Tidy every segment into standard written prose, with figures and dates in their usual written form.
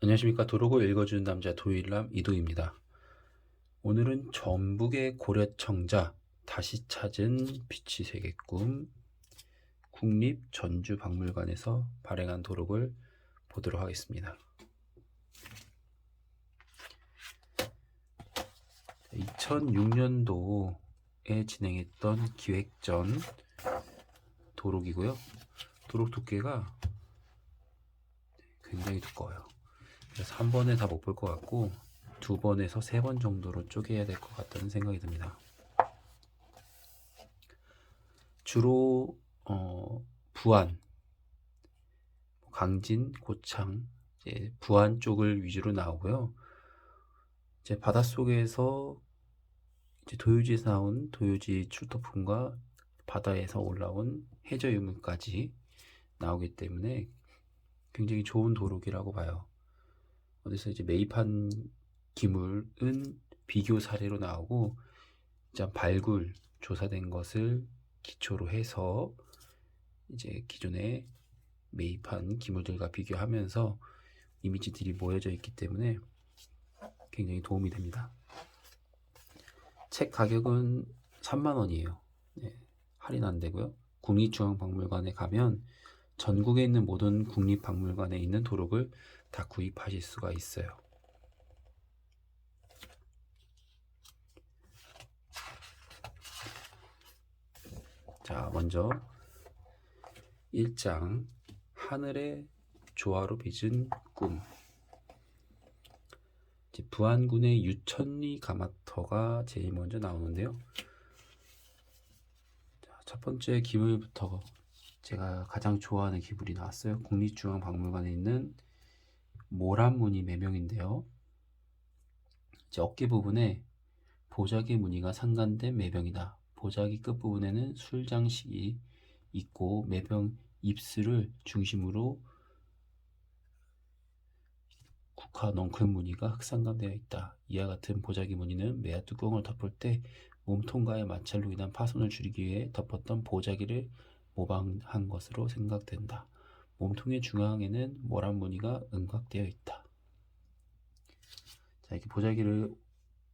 안녕하십니까. 도록을 읽어주는 남자 도일남 이도입니다. 오늘은 전북의 고려청자 다시 찾은 빛이 세계 꿈 국립전주박물관에서 발행한 도록을 보도록 하겠습니다. 2006년도에 진행했던 기획전 도록이고요. 도록 두께가 굉장히 두꺼워요. 그래서 한 번에 다 못 볼 것 같고 2번에서 3번 정도로 쪼개야 될 것 같다는 생각이 듭니다. 주로 부안, 강진, 고창, 이제 부안 쪽을 위주로 나오고요. 이제 바닷속에서 이제 도요지에서 나온 도요지 출토품과 바다에서 올라온 해저 유물까지 나오기 때문에 굉장히 좋은 도록이라고 봐요. 어디서 이제 매입한 기물은 비교 사례로 나오고 이제 발굴 조사된 것을 기초로 해서 이제 기존에 매입한 기물들과 비교하면서 이미지들이 모여져 있기 때문에 굉장히 도움이 됩니다. 책 가격은 3만원이에요. 네, 할인 안 되고요. 국립중앙박물관에 가면 전국에 있는 모든 국립박물관에 있는 도록을 다 구입하실 수가 있어요. 자, 먼저 1장 하늘의 조화로 빚은 꿈. 부안군의 유천리 가마터가 제일 먼저 나오는데요. 자, 첫 번째 기물부터 제가 가장 좋아하는 기물이 나왔어요. 국립중앙박물관에 있는 모란무늬 매병인데요. 이제 어깨 부분에 보자기 무늬가 상간된 매병이다. 보자기 끝부분에는 술장식이 있고 매병 입술을 중심으로 국화 넝클 무늬가 흑상감되어 있다. 이와 같은 보자기 무늬는 매화 뚜껑을 덮을 때 몸통과의 마찰로 인한 파손을 줄이기 위해 덮었던 보자기를 모방한 것으로 생각된다. 몸통의 중앙에는 모란 무늬가 은각되어 있다. 자, 이렇게 보자기를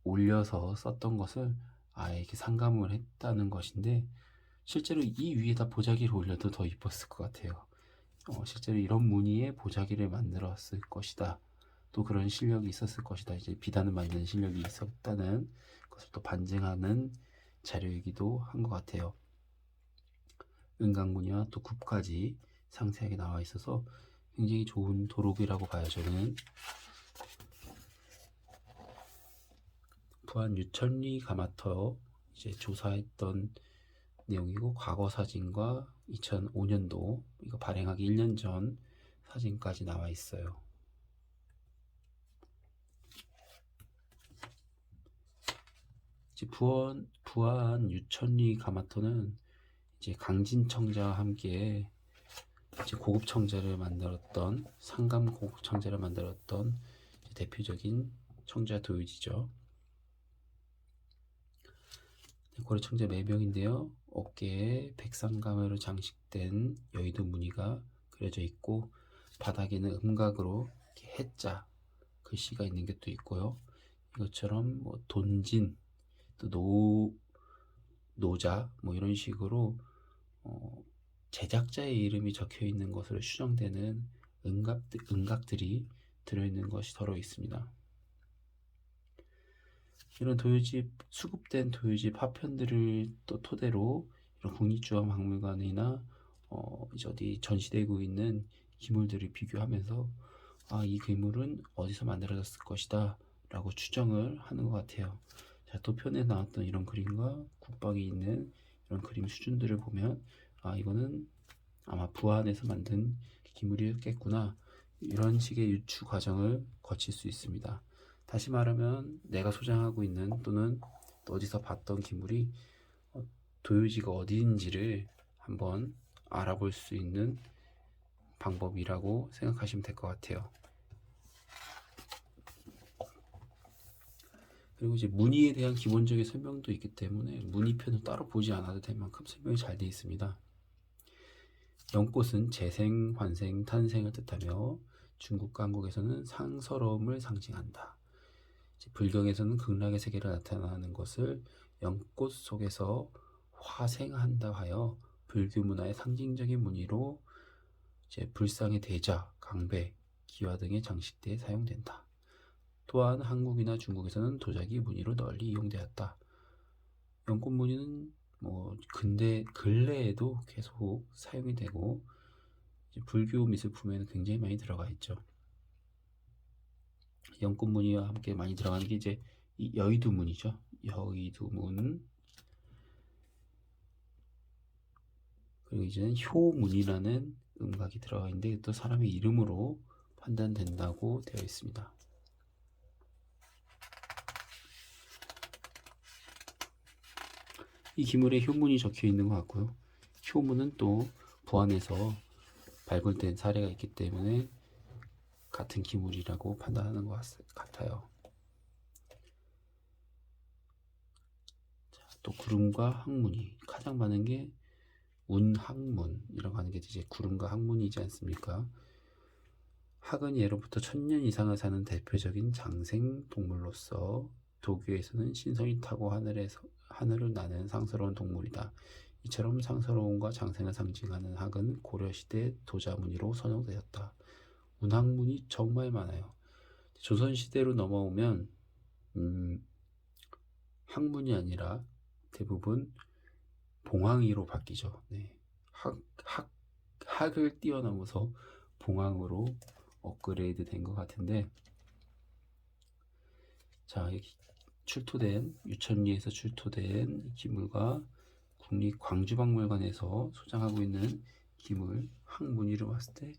올려서 썼던 것을 아예 이렇게 상감을 했다는 것인데 실제로 이 위에다 보자기를 올려도 더 이뻤을 것 같아요. 실제로 이런 무늬의 보자기를 만들었을 것이다. 또 그런 실력이 있었을 것이다. 이제 비단을 만드는 실력이 있었다는 것을 또 반증하는 자료이기도 한 것 같아요. 은각무늬와 또 굽까지 상세하게 나와 있어서 굉장히 좋은 도록이라고 봐요. 저는 부안 유천리 가마터 이제 조사했던 내용이고 과거 사진과 2005년도 이거 발행하기 1년 전 사진까지 나와 있어요. 부안 유천리 가마터는 이제 강진 청자와 함께 이제 고급 청자를 만들었던 상감 고급 청자를 만들었던 대표적인 청자 도유지죠. 고려 청자 매병인데요. 어깨에 백상가마로 장식된 여의도 무늬가 그려져 있고 바닥에는 음각으로 해자 글씨가 있는 게 또 있고요. 이것처럼 뭐 돈진 또 노자 뭐 이런 식으로 제작자의 이름이 적혀 있는 것으로 추정되는 은각들이 들어있는 것이 더러 있습니다. 이런 도요집 수급된 도요집 파편들을 또 토대로 이런 국립중앙박물관이나 이제 어디 전시되고 있는 기물들을 비교하면서 이 기물은 어디서 만들어졌을 것이다 라고 추정을 하는 것 같아요. 자, 도편에 나왔던 이런 그림과 국박이 있는 이런 그림 수준들을 보면 이거는 아마 부안에서 만든 기물이었겠구나 이런 식의 유추 과정을 거칠 수 있습니다. 다시 말하면 내가 소장하고 있는 또는 어디서 봤던 기물이 도요지가 어디인지를 한번 알아볼 수 있는 방법이라고 생각하시면 될 것 같아요. 그리고 이제 무늬에 대한 기본적인 설명도 있기 때문에 무늬편을 따로 보지 않아도 될 만큼 설명이 잘 되어 있습니다. 연꽃은 재생, 환생, 탄생을 뜻하며 중국과 한국에서는 상서로움을 상징한다. 불경에서는 극락의 세계를 나타나는 것을 연꽃 속에서 화생한다 하여 불교 문화의 상징적인 무늬로 불상의 대자, 강배, 기와 등의 장식대에 사용된다. 또한 한국이나 중국에서는 도자기 무늬로 널리 이용되었다. 연꽃 무늬는 근데 근래에도 계속 사용이 되고 불교 미술품에는 굉장히 많이 들어가 있죠. 연꽃 무늬와 함께 많이 들어가는 게 이제 이 여의도 문이죠. 여의도 문. 그리고 이제는 효문이라는 음각이 들어가 있는데 또 사람의 이름으로 판단된다고 되어 있습니다. 이 기물에 효문이 적혀 있는 것 같고요. 효문은 또 부안에서 발굴된 사례가 있기 때문에 같은 기물이라고 판단하는 것 같아요. 또 구름과 항문이 가장 많은 게 운항문이라고 하는 게 이제 구름과 항문이지 않습니까? 학은 예로부터 1000년 이상을 사는 대표적인 장생 동물로서 도교에서는 신성이 타고 하늘을 나는 상스러운 동물이다. 이처럼 상스러움과 장생을 상징하는 학은 고려시대 도자무늬로 선용되었다. 운항문이 정말 많아요. 조선시대로 넘어오면 항문이 아니라 대부분 봉황이로 바뀌죠. 네. 학을 뛰어넘어서 봉황으로 업그레이드 된 것 같은데, 자, 출토된 유천리에서 출토된 기물과 국립광주박물관에서 소장하고 있는 기물 항문위로 봤을 때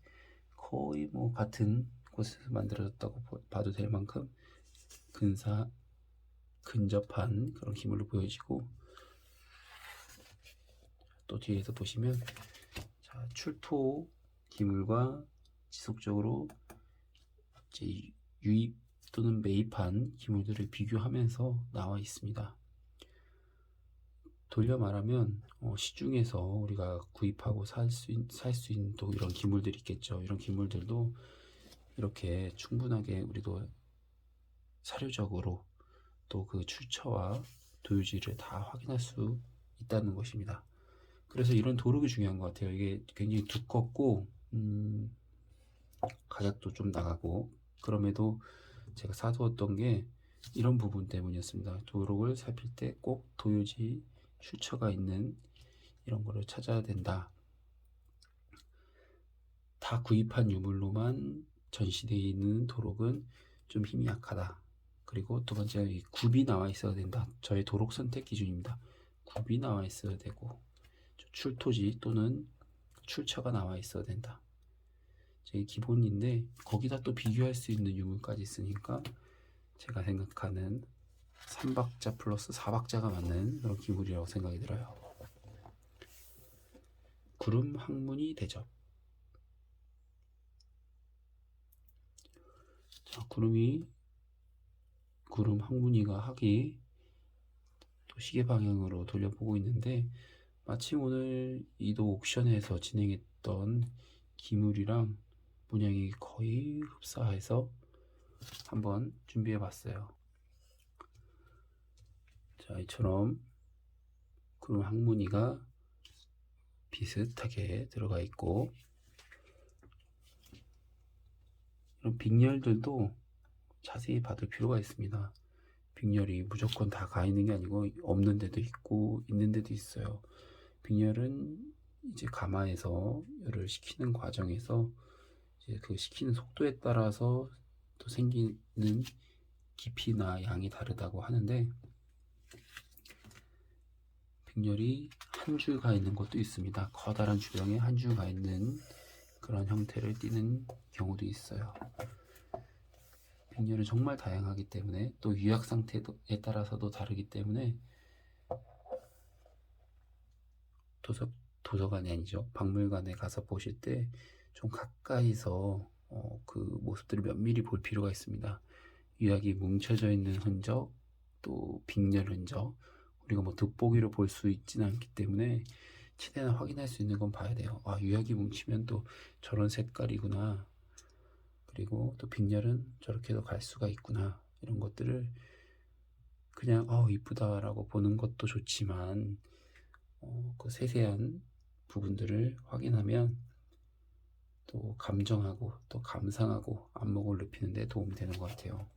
거의 같은 곳에서 만들어졌다고 봐도 될 만큼 근접한 그런 기물로 보여지고, 또 뒤에서 보시면 자, 출토 기물과 지속적으로 이제 유입 또는 매입한 기물들을 비교하면서 나와 있습니다. 돌려 말하면 시중에서 우리가 구입하고 살 수 있는 또 이런 기물들이 있겠죠. 이런 기물들도 이렇게 충분하게 우리도 사료적으로 또 그 출처와 도유지를 다 확인할 수 있다는 것입니다. 그래서 이런 도록이 중요한 것 같아요. 이게 굉장히 두껍고 가격도 좀 나가고, 그럼에도 제가 사두었던 게 이런 부분 때문이었습니다. 도록을 살필 때 꼭 도유지 출처가 있는 이런 거를 찾아야 된다. 다 구입한 유물로만 전시되어 있는 도록은 좀 힘이 약하다. 그리고 두 번째, 이 굽이 나와 있어야 된다. 저의 도록 선택 기준입니다. 굽이 나와 있어야 되고 출토지 또는 출처가 나와 있어야 된다. 제 기본인데 거기다 또 비교할 수 있는 유물까지 있으니까 제가 생각하는 3박자 플러스 4박자가 맞는 그런 기물이라고 생각이 들어요. 구름 항문이 대접. 자, 구름 항문이가 학이 또 시계 방향으로 돌려보고 있는데, 마침 오늘 이도 옥션에서 진행했던 기물이랑 문양이 거의 흡사해서 한번 준비해 봤어요. 자, 이처럼 구름 항문이가 비슷하게 들어가 있고, 이런 빅열들도 자세히 받을 필요가 있습니다. 빅열이 무조건 다 가 있는 게 아니고 없는 데도 있고 있는 데도 있어요. 빅열은 이제 가마에서 열을 식히는 과정에서 이제 그 식히는 속도에 따라서 또 생기는 깊이나 양이 다르다고 하는데, 빅열이 한 줄 가 있는 것도 있습니다. 커다란 주병에 한 줄 가 있는 그런 형태를 띠는 경우도 있어요. 빅열은 정말 다양하기 때문에 또 유약 상태에 따라서도 다르기 때문에 도서관이 아니죠. 박물관에 가서 보실 때 좀 가까이서 그 모습들을 면밀히 볼 필요가 있습니다. 유약이 뭉쳐져 있는 흔적, 또 빅열 흔적, 우리가 돋보기로 볼 수 있지는 않기 때문에 최대한 확인할 수 있는 건 봐야 돼요. 아, 유약이 뭉치면 또 저런 색깔이구나. 그리고 또 빅렬은 저렇게도 갈 수가 있구나. 이런 것들을 그냥 이쁘다라고 보는 것도 좋지만 그 세세한 부분들을 확인하면 또 감정하고 또 감상하고 안목을 높이는 데 도움이 되는 것 같아요.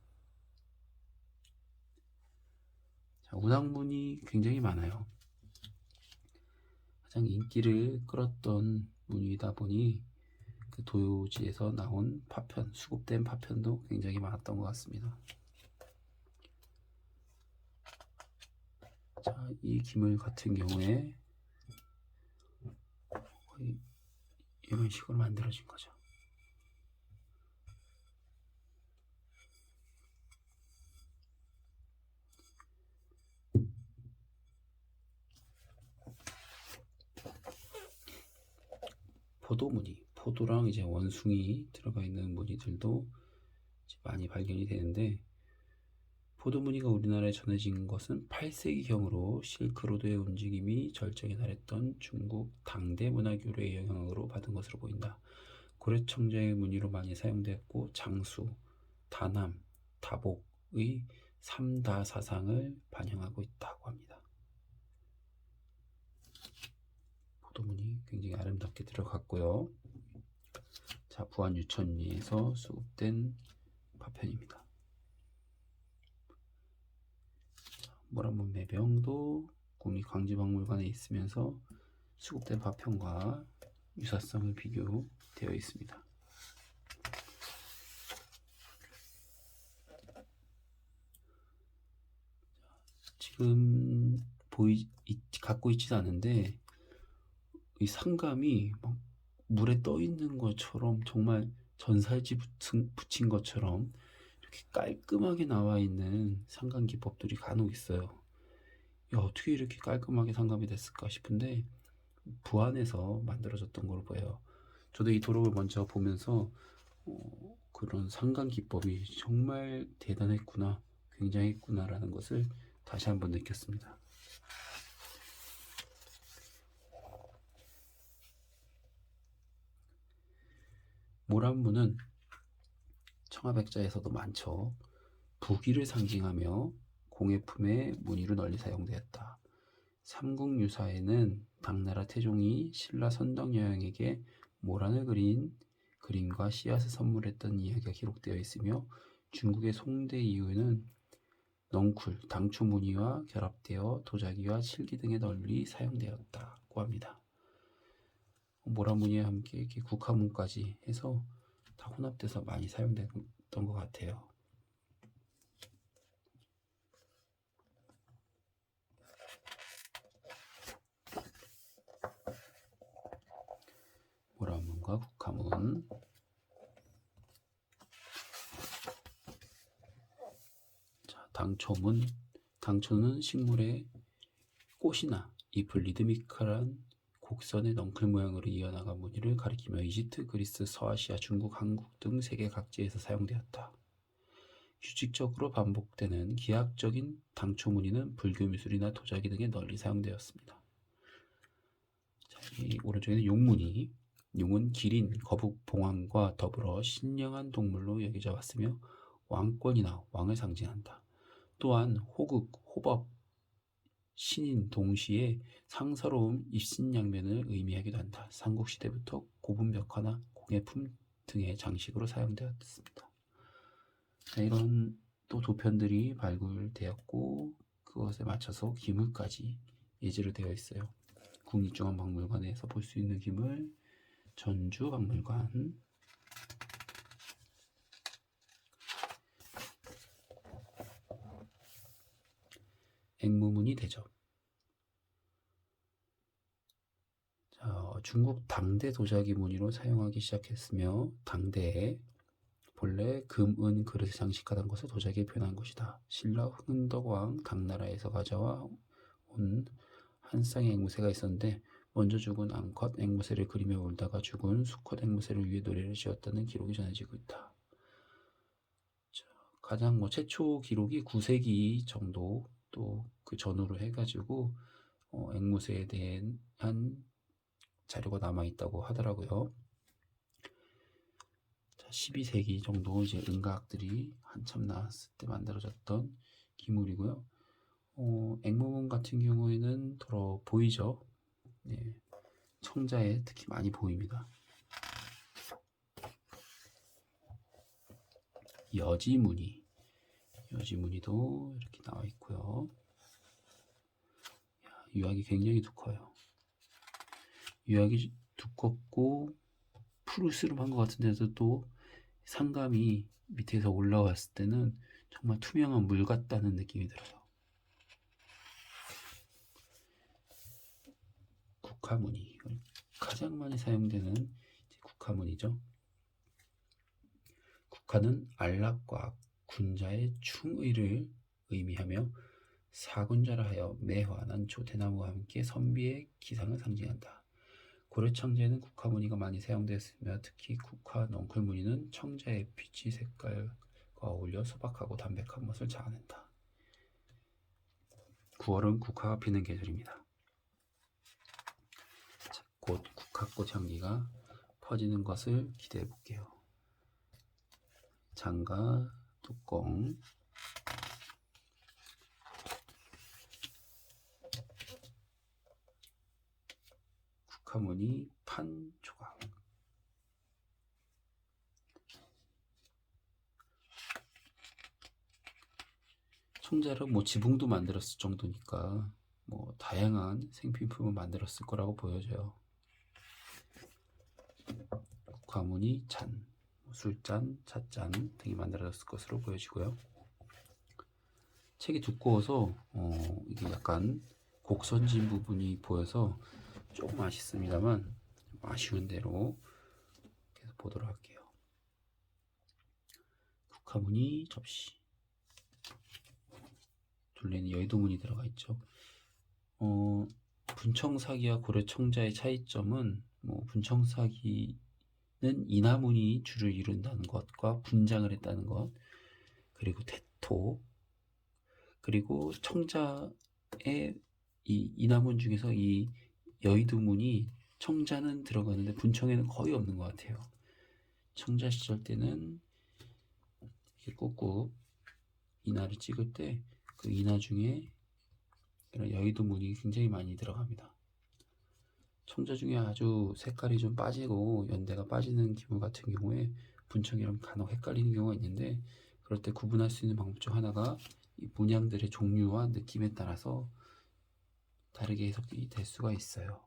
자, 운항문이 굉장히 많아요. 가장 인기를 끌었던 문이다 보니 그 도요지에서 나온 파편, 수급된 파편도 굉장히 많았던 것 같습니다. 자, 이 기물 같은 경우에 거의 이런 식으로 만들어진 거죠. 포도무늬, 포도랑 이제 원숭이 들어가 있는 무늬들도 많이 발견이 되는데, 포도무늬가 우리나라에 전해진 것은 8세기경으로 실크로드의 움직임이 절정에 달했던 중국 당대 문화교류의 영향으로 받은 것으로 보인다. 고려청자의 무늬로 많이 사용되었고 장수, 다남, 다복의 3다 사상을 반영하고 있다고 합니다. 포도무늬 굉장히 아름답게 들어갔고요. 자, 부안유천리에서 수급된 파편입니다. 모란문 매병도 국립광지박물관에 있으면서 수급된 파편과 유사성을 비교되어 있습니다. 지금 갖고 있지는 않은데 이 상감이 막 물에 떠 있는 것처럼 정말 전살지 붙인 것처럼 이렇게 깔끔하게 나와 있는 상감 기법들이 간혹 있어요. 야, 어떻게 이렇게 깔끔하게 상감이 됐을까 싶은데 부안에서 만들어졌던 걸로 보여요. 저도 이 도록을 먼저 보면서 그런 상감 기법이 정말 대단했구나, 굉장했구나라는 것을 다시 한번 느꼈습니다. 모란문은 청아백자에서도 많죠. 부귀를 상징하며 공예품의 무늬로 널리 사용되었다. 삼국유사에는 당나라 태종이 신라 선덕여왕에게 모란을 그린 그림과 씨앗을 선물했던 이야기가 기록되어 있으며, 중국의 송대 이후에는 넝쿨, 당초 무늬와 결합되어 도자기와 칠기 등에 널리 사용되었다고 합니다. 모란 무늬와 함께 이렇게 국화문까지 해서 다 혼합돼서 많이 사용됐던 것 같아요. 모란문과 국화문. 자, 당초문. 당초는 식물의 꽃이나 잎을 리드미컬한 곡선의 넝클 모양으로 이어나간 무늬를 가리키며 이집트, 그리스, 서아시아, 중국, 한국 등 세계 각지에서 사용되었다. 규칙적으로 반복되는 기하학적인 당초 무늬는 불교 미술이나 도자기 등에 널리 사용되었습니다. 자, 이 오른쪽에는 용무늬. 용은 기린, 거북, 봉황과 더불어 신령한 동물로 여겨져 왔으며 왕권이나 왕을 상징한다. 또한 호국, 호법, 신인 동시에 상서로움, 입신양면을 의미하기도 한다. 삼국시대부터 고분 벽화나 공예품 등의 장식으로 사용되었습니다. 자, 이런 또 도편들이 발굴되었고 그것에 맞춰서 기물까지 예제로 되어 있어요. 국립중앙박물관에서 볼 수 있는 기물, 전주박물관, 앵무무늬 대접. 자, 중국 당대 도자기 무늬로 사용하기 시작했으며 당대에 본래 금, 은, 그릇을 장식하던 것을 도자기에 표현한 것이다. 신라 흥덕왕 당나라에서 가져와 온 한 쌍의 앵무새가 있었는데 먼저 죽은 암컷 앵무새를 그리며 울다가 죽은 수컷 앵무새를 위해 노래를 지었다는 기록이 전해지고 있다. 자, 가장 최초 기록이 9세기 정도, 또 그 전후로 해가지고 앵무새에 대한 자료가 남아 있다고 하더라고요. 자, 12세기 정도 이제 은각들이 한참 나왔을 때 만들어졌던 기물이고요. 앵무문 같은 경우에는 더러 보이죠. 네, 청자에 특히 많이 보입니다. 여지무늬도 이렇게 나와 있고요. 유학이 굉장히 두꺼워요. 유학이 두껍고 푸르스름한 것 같은데도 또 상감이 밑에서 올라왔을 때는 정말 투명한 물 같다는 느낌이 들어요. 국화무늬, 가장 많이 사용되는 국화무늬죠. 국화는 안락과 군자의 충의를 의미하며 사군자라 하여 매화, 난초, 대나무와 함께 선비의 기상을 상징한다. 고려 청자에는 국화무늬가 많이 사용되었으며 특히 국화 넝쿨무늬는 청자의 빛이 색깔과 어울려 소박하고 담백한 맛을 자아낸다. 9월은 국화가 피는 계절입니다. 곧 국화꽃 향기가 퍼지는 것을 기대해 볼게요. 장과 뚜껑, 국화무늬 판 조각, 청자로 지붕도 만들었을 정도니까 다양한 생필품을 만들었을 거라고 보여져요. 국화무늬 잔, 술잔, 찻잔 등이 만들어졌을 것으로 보여지고요. 책이 두꺼워서 이게 약간 곡선진 부분이 보여서 조금 아쉽습니다만 아쉬운 대로 계속 보도록 할게요. 국화무늬 접시, 둘레는 여의도문이 들어가 있죠. 분청사기와 고려청자의 차이점은 분청사기는 인화문이 줄을 이룬다는 것과 분장을 했다는 것, 그리고 태토, 그리고 청자의 이 인화문 중에서 이 여의도문이 청자는 들어가는데 분청에는 거의 없는 것 같아요. 청자 시절 때는 이렇게 꾹꾹 인화를 찍을 때 그 인화 중에 이런 여의도문이 굉장히 많이 들어갑니다. 청자 중에 아주 색깔이 좀 빠지고 연대가 빠지는 기물 같은 경우에 분청이랑 간혹 헷갈리는 경우가 있는데, 그럴 때 구분할 수 있는 방법 중 하나가 이 문양들의 종류와 느낌에 따라서 다르게 해석이 될 수가 있어요.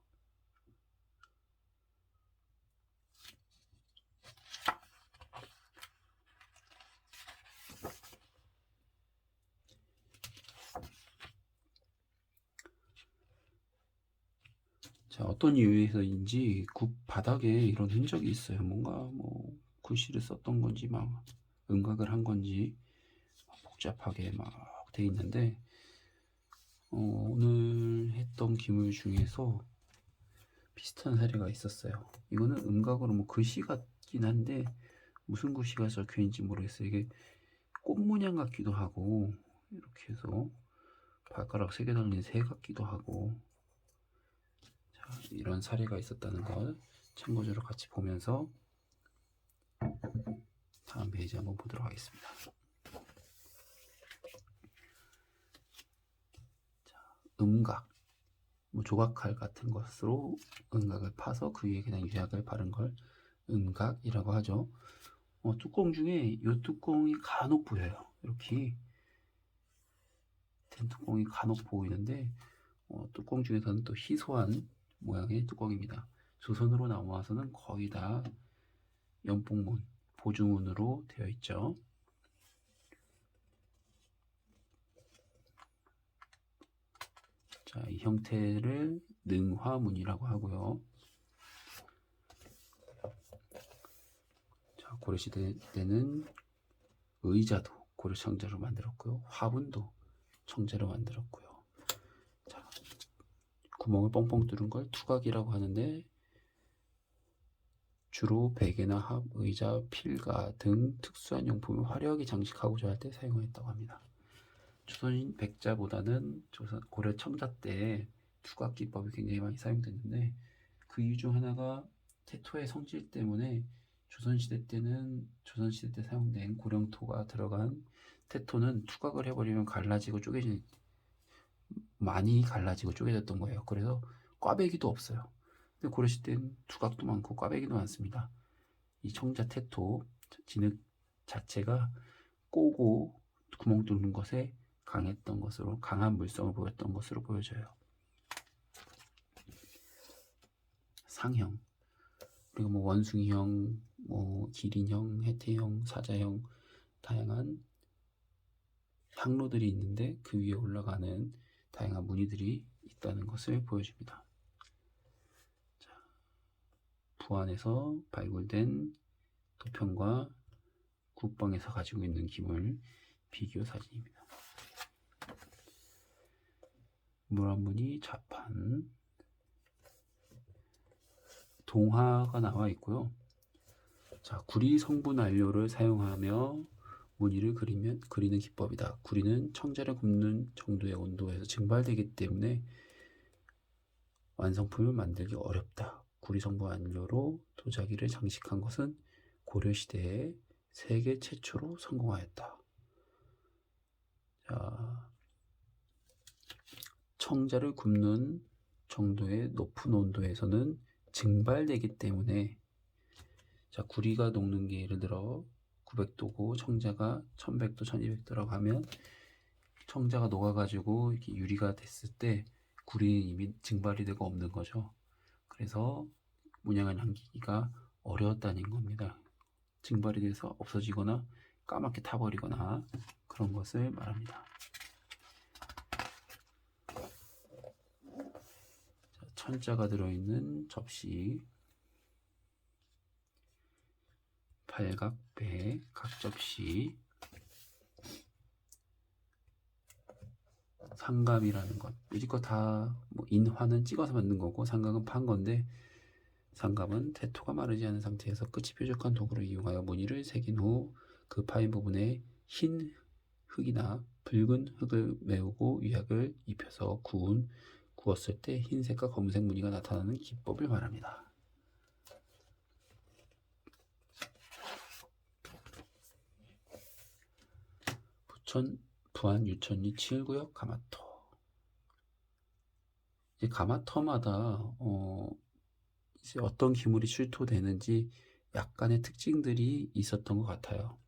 자, 어떤 이유에서인지 국 바닥에 이런 흔적이 있어요. 뭔가 글씨를 썼던 건지 음각을 한 건지 복잡하게 돼 있는데, 오늘 했던 기물 중에서 비슷한 사례가 있었어요. 이거는 음각으로 글씨 같긴 한데 무슨 글씨가 적혀 있는지 모르겠어요. 이게 꽃 문양 같기도 하고 이렇게 해서 발가락 3개 달린 새 같기도 하고, 자, 이런 사례가 있었다는 걸 참고적으로 같이 보면서 다음 페이지 한번 보도록 하겠습니다. 자, 음각, 조각칼 같은 것으로 음각을 파서 그 위에 그냥 유약을 바른 걸 음각이라고 하죠. 뚜껑 중에 이 뚜껑이 간혹 보여요. 이렇게 된 뚜껑이 간혹 보이는데 뚜껑 중에서는 또 희소한 모양의 뚜껑입니다. 조선으로 나와서는 거의 다 연봉문, 보조문으로 되어 있죠. 자, 이 형태를 능화문이라고 하고요. 자, 고려시대 때는 의자도 고려 청자로 만들었고요. 화분도 청자로 만들었고요. 자, 구멍을 뻥뻥 뚫은 걸 투각이라고 하는데 주로 베개나 합, 의자, 필가 등 특수한 용품을 화려하게 장식하고자 할 때 사용했다고 합니다. 조선인 백자보다는 고려 청자 때 투각 기법이 굉장히 많이 사용됐는데, 그 이유 중 하나가 태토의 성질 때문에 조선시대 때 사용된 고령토가 들어간 태토는 투각을 해버리면 많이 갈라지고 쪼개졌던 거예요. 그래서 꽈배기도 없어요. 근데 고려시대는 투각도 많고 꽈배기도 많습니다. 이 청자 태토 진흙 자체가 꼬고 구멍 뚫는 것에 강한 물성을 보였던 것으로 보여져요. 상형, 그리고 뭐 원숭이형, 뭐 기린형, 해태형, 사자형, 다양한 향로들이 있는데 그 위에 올라가는 다양한 무늬들이 있다는 것을 보여줍니다. 자, 부안에서 발굴된 도평과 국방에서 가지고 있는 기물 비교 사진입니다. 물안무늬 자판, 동화가 나와 있고요. 자, 구리 성분 안료를 사용하며 무늬를 그리는 기법이다. 구리는 청자를 굽는 정도의 온도에서 증발되기 때문에 완성품을 만들기 어렵다. 구리 성분 안료로 도자기를 장식한 것은 고려시대에 세계 최초로 성공하였다. 자, 청자를 굽는 정도의 높은 온도에서는 증발되기 때문에, 자, 구리가 녹는 게 예를 들어 900도고 청자가 1100도, 1200도라고 하면 청자가 녹아가지고 이렇게 유리가 됐을 때 구리는 이미 증발이 되고 없는 거죠. 그래서 문양을 남기기가 어려웠다는 겁니다. 증발이 돼서 없어지거나 까맣게 타버리거나 그런 것을 말합니다. 자, 천자가 들어있는 접시, 팔각배, 각접시, 상감이라는 것, 이것 다 뭐 인화는 찍어서 만든 거고 상감은 판 건데, 상감은 태토가 마르지 않은 상태에서 끝이 뾰족한 도구를 이용하여 무늬를 새긴 후 그 파인 부분에 흰 흙이나 붉은 흙을 메우고 유약을 입혀서 구웠을 때 흰색과 검은색 무늬가 나타나는 기법을 말합니다. 부안 유천리 7구역 가마터. 이제 가마터마다 이제 어떤 기물이 출토되는지 약간의 특징들이 있었던 것 같아요.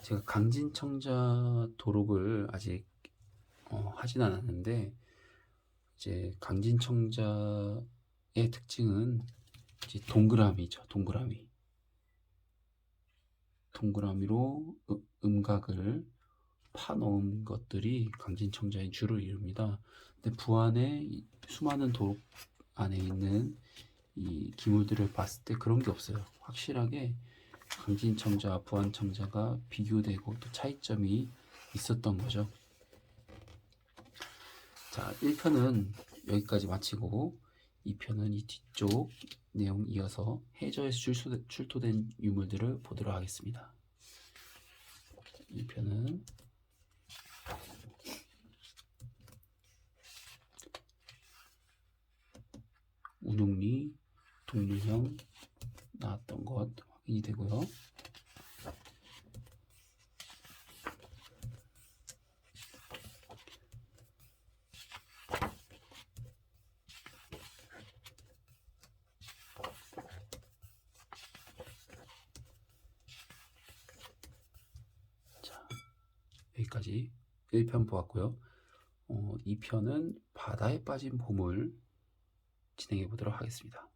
제가 강진청자 도록을 아직 하진 않았는데, 이제 강진청자의 특징은 이제 동그라미죠. 동그라미로 음각을 파놓은 것들이 강진청자의 주를 이룹니다. 근데 부안의 수많은 도록 안에 있는 이 기물들을 봤을 때 그런 게 없어요. 확실하게 강진청자와 부안청자가 비교되고 또 차이점이 있었던 거죠. 자, 1편은 여기까지 마치고 2편은 이 뒤쪽 내용 이어서 해저에서 출토된 유물들을 보도록 하겠습니다. 1편은 운용리, 동물형 나왔던 것 확인이 되고요. 자, 여기까지 1편 보았고요. 2편은 바다에 빠진 보물 진행해 보도록 하겠습니다.